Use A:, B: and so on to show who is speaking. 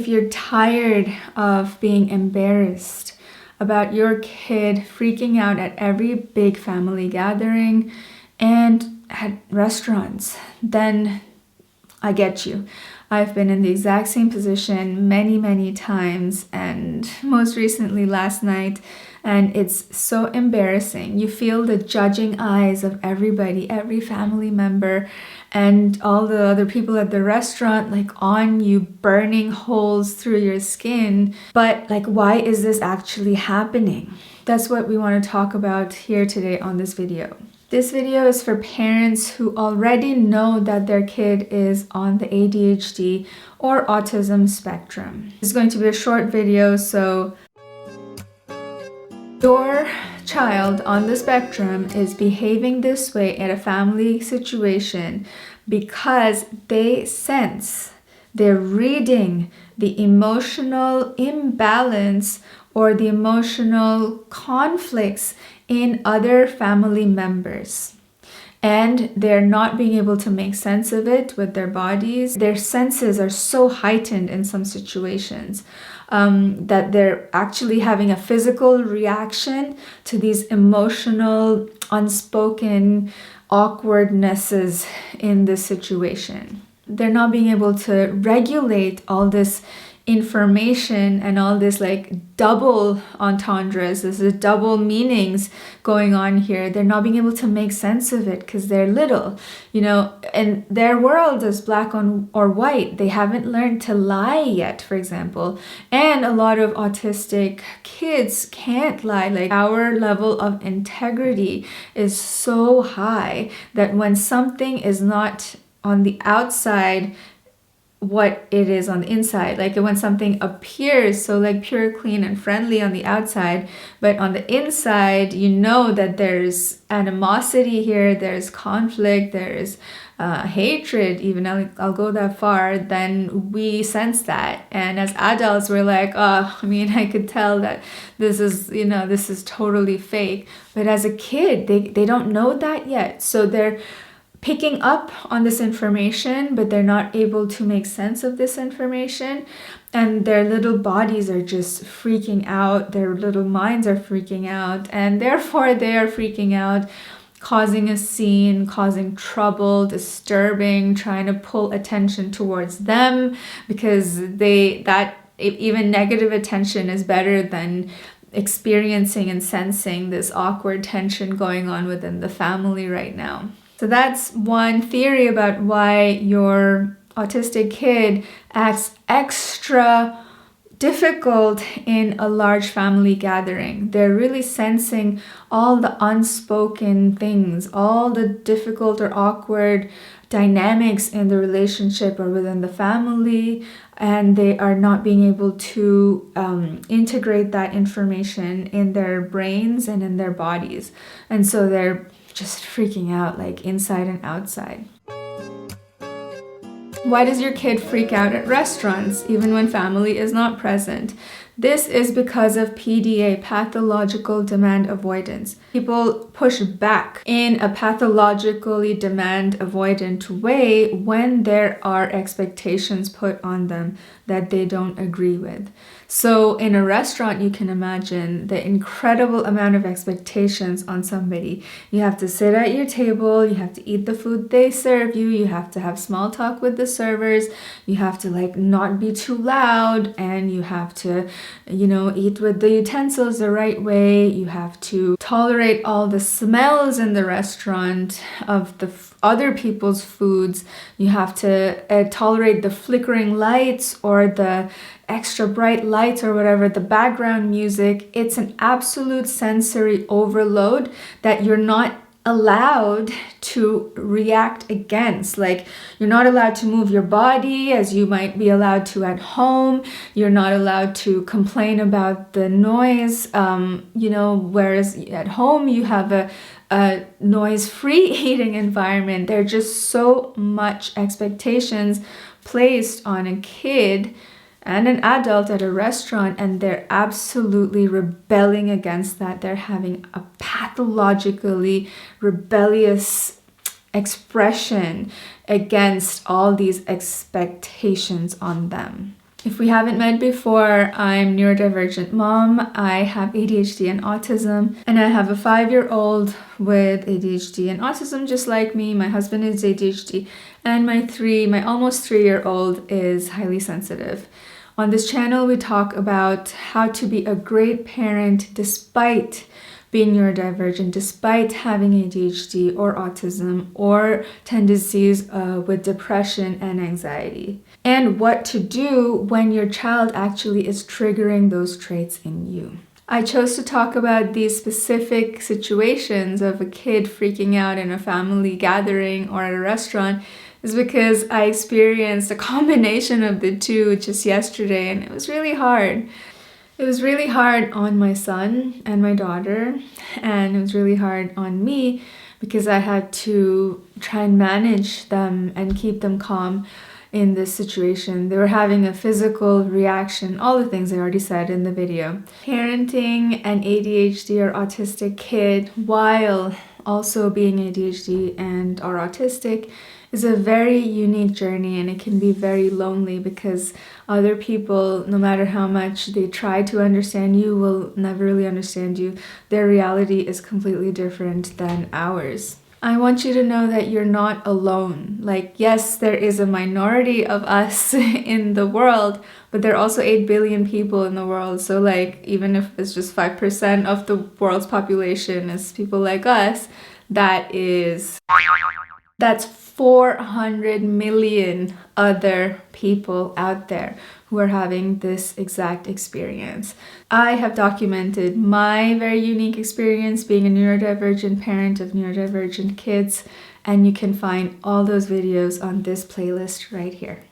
A: If you're tired of being embarrassed about your kid freaking out at every big family gathering and at restaurants, then I get you. I've been in the exact same position many times, and most recently last night, and it's so embarrassing. You feel the judging eyes of everybody, every family member, and all the other people at the restaurant, like on you, burning holes through your skin. But like, why is this actually happening? That's what we want to talk about here today on this video. This video is for parents who already know that their kid is on the ADHD or autism spectrum. This is going to be a short video, so your child on the spectrum is behaving this way at a family situation because they sense, they're reading the emotional imbalance or the emotional conflicts in other family members. And they're not being able to make sense of it with their bodies. Their senses are so heightened in some situations that they're actually having a physical reaction to these emotional, unspoken awkwardnesses in this situation. They're not being able to regulate all this information and all this like double entendres, this is double meanings going on here. They're not being able to make sense of it because they're little, and their world is black or white. They haven't learned to lie yet, for example. And a lot of autistic kids can't lie. Like, our level of integrity is so high that when something is not on the outside what it is on the inside, like when something appears so like pure, clean and friendly on the outside, but on the inside that there's animosity here, there's conflict, there's hatred, even I'll go that far, then we sense that. And as adults, we're like, I could tell that this is totally fake. But as a kid, they don't know that yet, so they're picking up on this information, but they're not able to make sense of this information, and their little bodies are just freaking out, their little minds are freaking out, and therefore they are freaking out, causing a scene, causing trouble, disturbing, trying to pull attention towards them, because even negative attention is better than experiencing and sensing this awkward tension going on within the family right now. So that's one theory about why your autistic kid acts extra difficult in a large family gathering. They're really sensing all the unspoken things, all the difficult or awkward dynamics in the relationship or within the family, and they are not being able to integrate that information in their brains and in their bodies. And so they're just freaking out, like inside and outside. Why does your kid freak out at restaurants, even when family is not present? This is because of PDA, pathological demand avoidance. People push back in a pathologically demand avoidant way when there are expectations put on them that they don't agree with. So in a restaurant, you can imagine the incredible amount of expectations on somebody. You have to sit at your table, you have to eat the food they serve you, you have to have small talk with the servers, you have to not be too loud, and you have to eat with the utensils the right way. You have to tolerate all the smells in the restaurant of the other people's foods. You have to tolerate the flickering lights or the extra bright lights or whatever, the background music. It's an absolute sensory overload that you're not allowed to react against. Like, you're not allowed to move your body as you might be allowed to at home. You're not allowed to complain about the noise, whereas at home you have a noise-free eating environment. There are just so much expectations placed on a kid and an adult at a restaurant, and they're absolutely rebelling against that. They're having a pathologically rebellious expression against all these expectations on them. If we haven't met before, I'm neurodivergent mom. I have ADHD and autism, and I have a 5-year-old with ADHD and autism just like me. My husband is ADHD, and my almost 3-year-old is highly sensitive. On this channel, we talk about how to be a great parent despite being neurodivergent, despite having ADHD or autism or tendencies with depression and anxiety, and what to do when your child actually is triggering those traits in you. I chose to talk about these specific situations of a kid freaking out in a family gathering or at a restaurant is because I experienced a combination of the two just yesterday, and it was really hard. It was really hard on my son and my daughter, and it was really hard on me because I had to try and manage them and keep them calm in this situation. They were having a physical reaction, all the things I already said in the video. Parenting an ADHD or autistic kid while also being ADHD and or autistic is a very unique journey, and it can be very lonely because other people, no matter how much they try to understand you, will never really understand you. Their reality is completely different than ours. I want you to know that you're not alone. Like, yes, there is a minority of us in the world, but there are also 8 billion people in the world. So like, even if it's just 5% of the world's population is people like us, that's 400 million other people out there who are having this exact experience. I have documented my very unique experience being a neurodivergent parent of neurodivergent kids, and you can find all those videos on this playlist right here.